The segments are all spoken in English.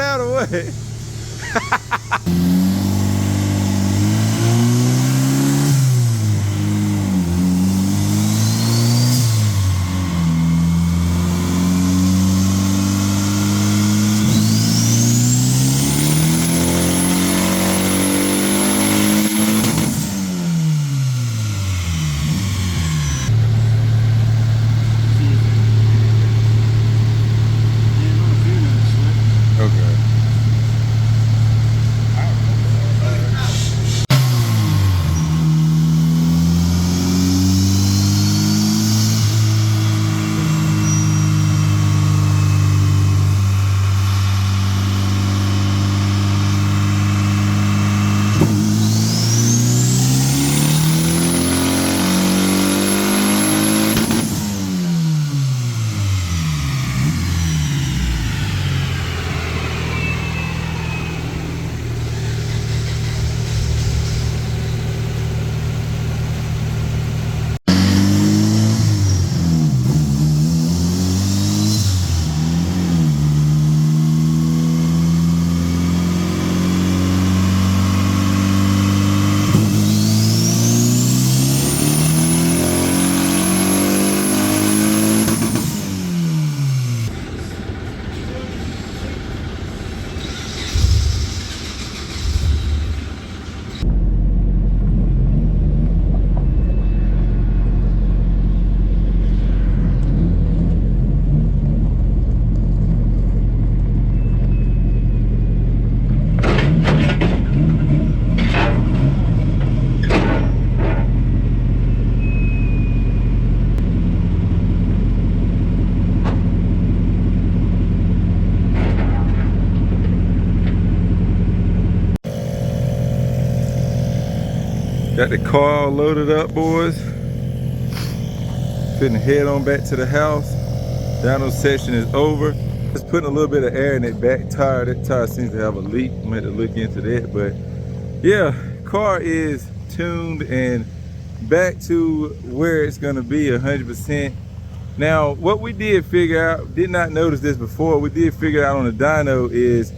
out or what? Got the car all loaded up, boys. Finna head on back to the house. Dyno session is over. Just putting a little bit of air in that back tire. That tire seems to have a leak. I'm gonna have to look into that. But yeah, car is tuned and back to where it's gonna be 100%. Now, what we did figure out, did not notice this before, we did figure out on the dyno is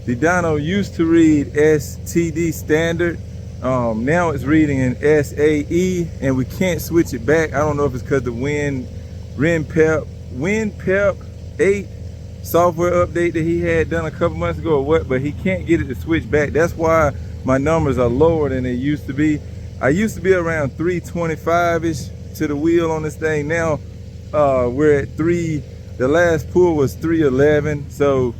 the dyno used to read STD standard. Now it's reading in SAE and we can't switch it back. I don't know if it's because the WinPep 8 software update that he had done a couple months ago or what, but he can't get it to switch back. That's why my numbers are lower than they used to be. I used to be around 325-ish to the wheel on this thing. Now we're at the last pull was 311. So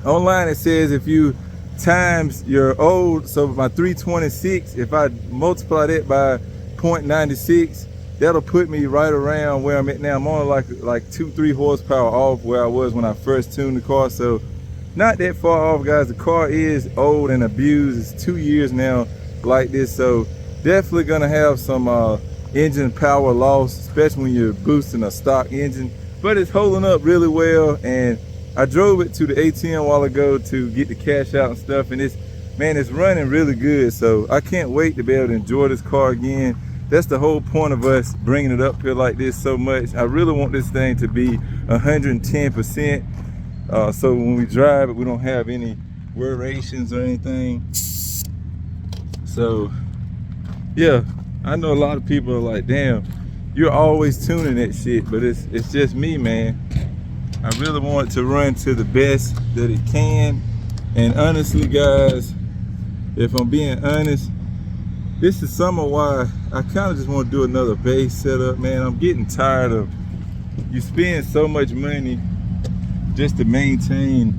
online it says if you times your old, so my 326, if I multiply that by 0.96, that'll put me right around where I'm at now. I'm only like 2-3 horsepower off where I was when I first tuned the car, so not that far off, guys. The car is old and abused. It's 2 years now like this, so definitely gonna have some engine power loss, especially when you're boosting a stock engine, but it's holding up really well. And I drove it to the ATM a while ago to get the cash out and stuff, and it's running really good. So I can't wait to be able to enjoy this car again. That's the whole point of us bringing it up here like this so much. I really want this thing to be 110%. So when we drive it, we don't have any variations or anything. So yeah, I know a lot of people are like, damn, you're always tuning that shit, but it's just me, man. I really want it to run to the best that it can. And honestly, guys, if I'm being honest, this is some of why I kind of just want to do another bass setup, man. I'm getting tired of, you spend so much money just to maintain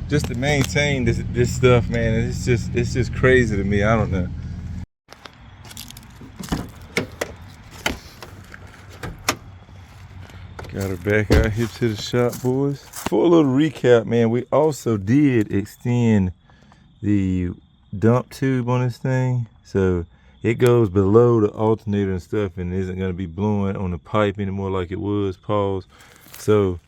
this stuff, man. And it's just crazy to me. I don't know. Got her back out here to the shop, boys. For a little recap, man, we also did extend the dump tube on this thing, so it goes below the alternator and stuff and isn't going to be blowing on the pipe anymore like it was. Pause. So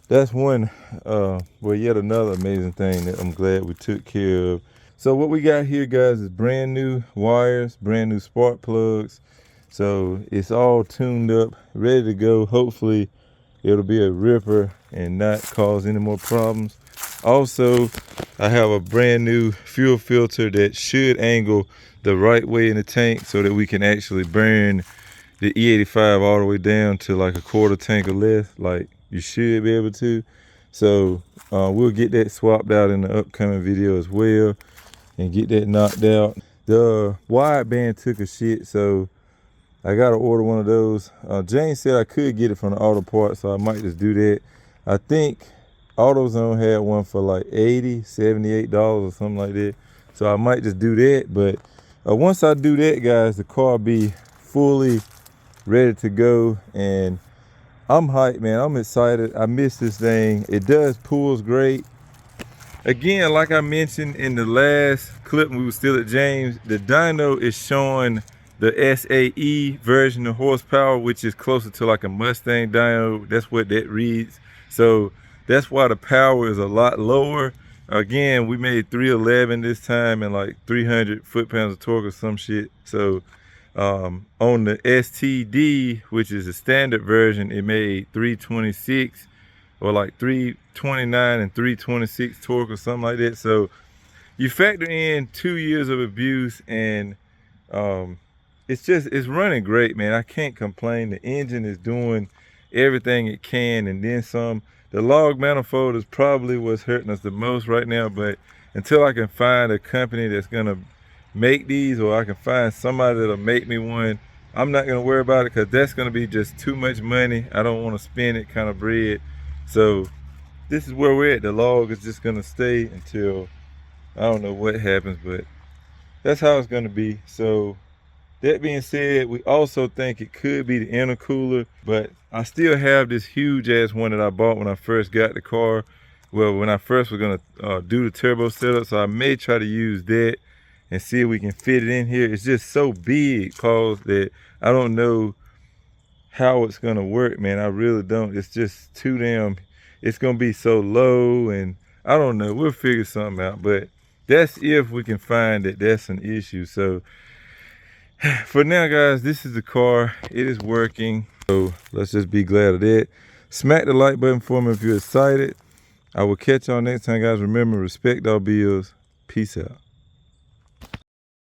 that's one, well, yet another amazing thing that I'm glad we took care of. So what we got here, guys, is brand new wires, brand new spark plugs. So it's all tuned up, ready to go. Hopefully it'll be a ripper and not cause any more problems. Also, I have a brand new fuel filter that should angle the right way in the tank so that we can actually burn the E85 all the way down to like a quarter tank or less, like you should be able to. So we'll get that swapped out in the upcoming video as well and get that knocked out. The wideband took a shit, so I gotta order one of those. James said I could get it from the auto parts, so I might just do that. I think AutoZone had one for like $80, $78 or something like that. So I might just do that. But once I do that, guys, the car will be fully ready to go. And I'm hyped, man. I'm excited. I miss this thing. It does pulls great. Again, like I mentioned in the last clip when we were still at James, the dyno is showing the SAE version of horsepower, which is closer to like a Mustang dyno. That's what that reads. So that's why the power is a lot lower. Again, we made 311 this time and like 300 foot-pounds of torque or some shit. So on the STD, which is the standard version, it made 326 or like 329 and 326 torque or something like that. So you factor in 2 years of abuse, and it's running great, man. I can't complain. The engine is doing everything it can and then some. The log manifold is probably what's hurting us the most right now, but until I can find a company that's gonna make these, or I can find somebody that'll make me one, I'm not gonna worry about it, because that's gonna be just too much money. I don't want to spend it kind of bread. So this is where we're at. The log is just gonna stay until I don't know what happens, but that's how it's gonna be. So that being said, we also think it could be the intercooler, but I still have this huge ass one that I bought when I first got the car. Well, when I first was gonna do the turbo setup, so I may try to use that and see if we can fit it in here. It's just so big, cause that I don't know how it's gonna work, man. I really don't. It's just too damn, it's gonna be so low, and I don't know. We'll figure something out, but that's if we can find that that's an issue. So for now, guys, this is the car. It is working. So let's just be glad of that. Smack the like button for me if you're excited. I will catch y'all next time, guys. Remember, respect our bills. Peace out.